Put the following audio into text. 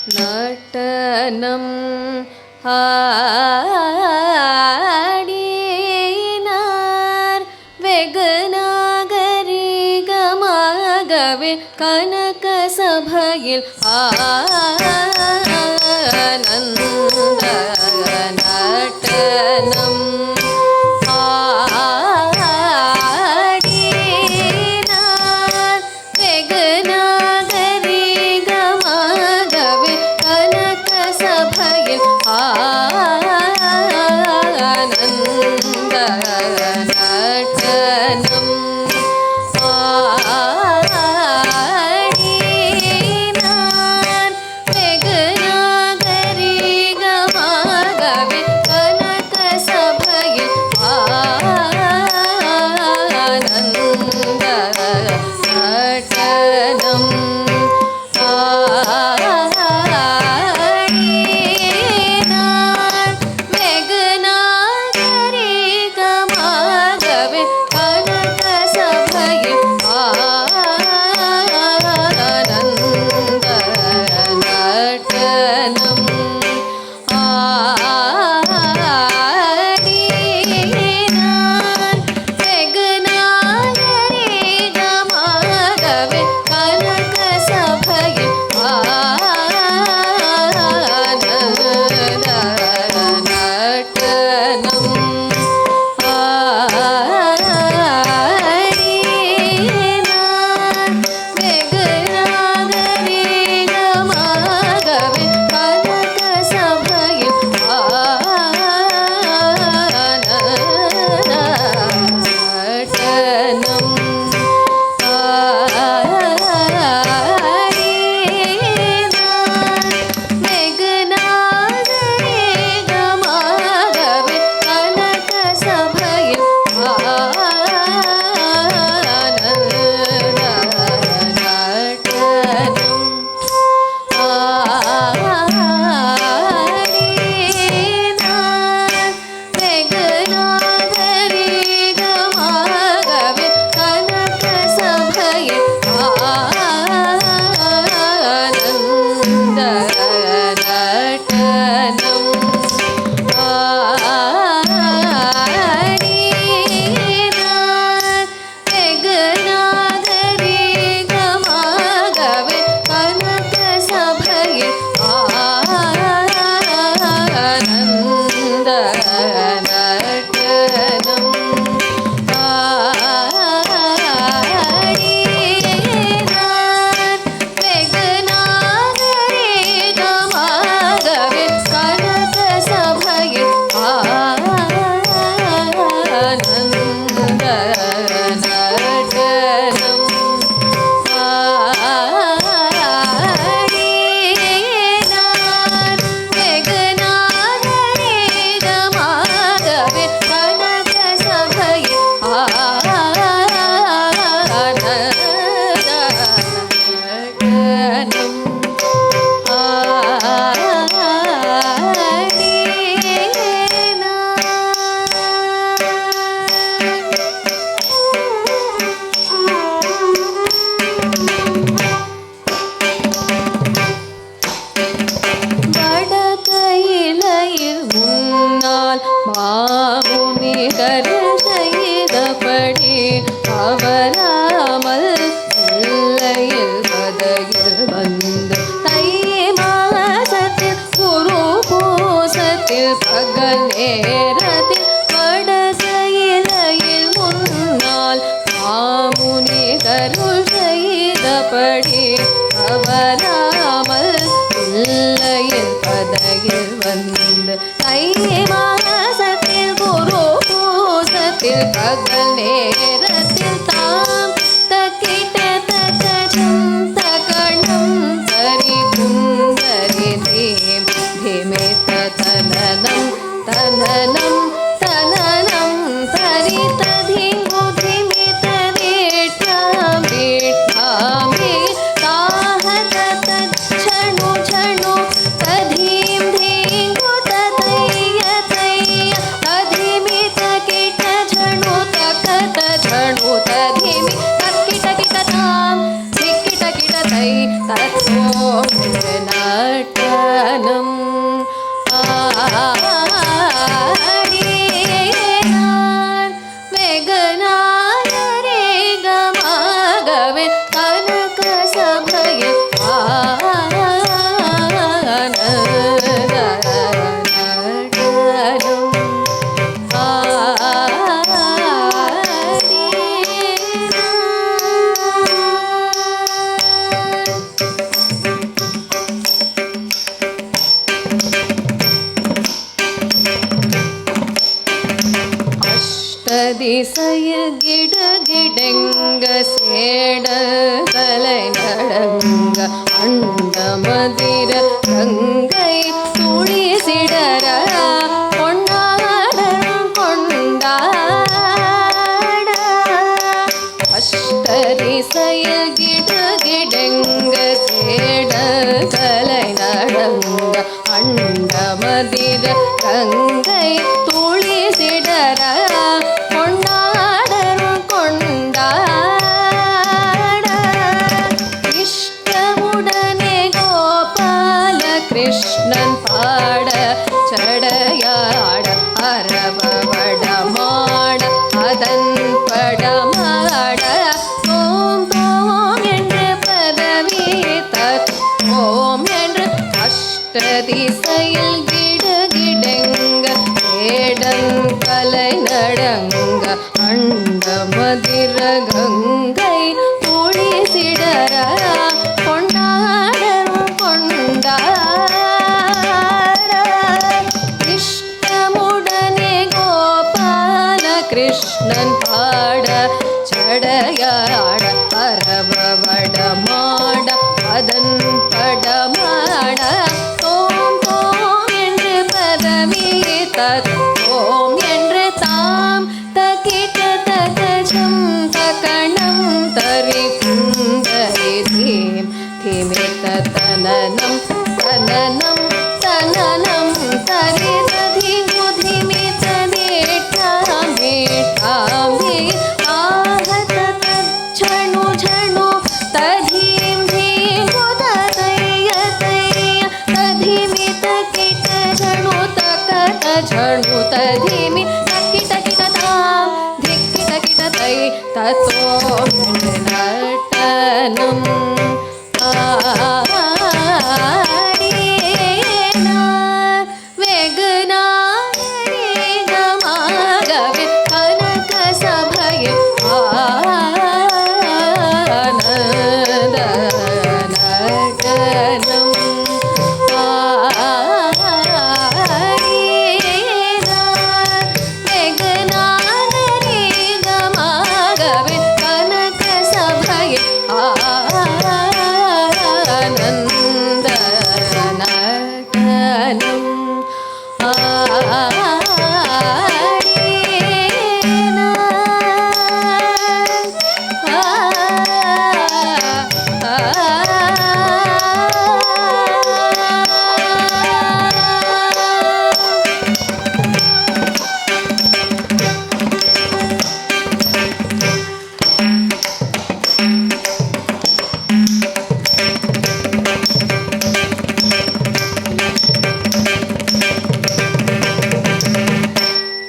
ನಟನಂ ಹಾಡಿನಾರ್ வெகுநாகரிகமாகவே கனக சபையில் ஆனந்த நடனம் ஆடினார் வெகுநாகரிகமாகவே கனக சபையில் ஆனந்த நடனம் तधिमित किट झणु तक तत्त्वं नटनं वेगनाय रे गमागवे कनक सभये दिसैயில் கிடகிடங்க சேட கலை நடங்க அண்டமதிர கங்கை துளி சிடர பொன்னாடம் கொண்டாட அஷ்டதிசையில் கிடகிடங்க சேட கலை நடங்க அண்டமதிர கங்கை துளி சிடர கிருஷ்ணன் பாட சடையாட அரவவடமாட அதன் படமாட ஓம் ஓம் என்று பதவி தோம் என்று அஷ்டதிசையில் கிடகிடங்க வேடன் கலை நடங்க அண்டமதிர கங்கை துளி சிடர கிருஷ்ணன் பாட சடையாட பரவவடமாட அதன் படமாட ஓம் ஓம் என்று பதவி தோம் என்று தாம் தகிட தகஜம் தகணம் தரி குந்தரி தீம் திமித தனனம் தனனம் தனனம் தரி ததி முதிமித मीठामी आहत झणु झणु तधीं धीं उदतय तय तधीमि तकिट झणु तकत झणु तधीमि तकिट किटता धिक्किट किटतय ततो नटनं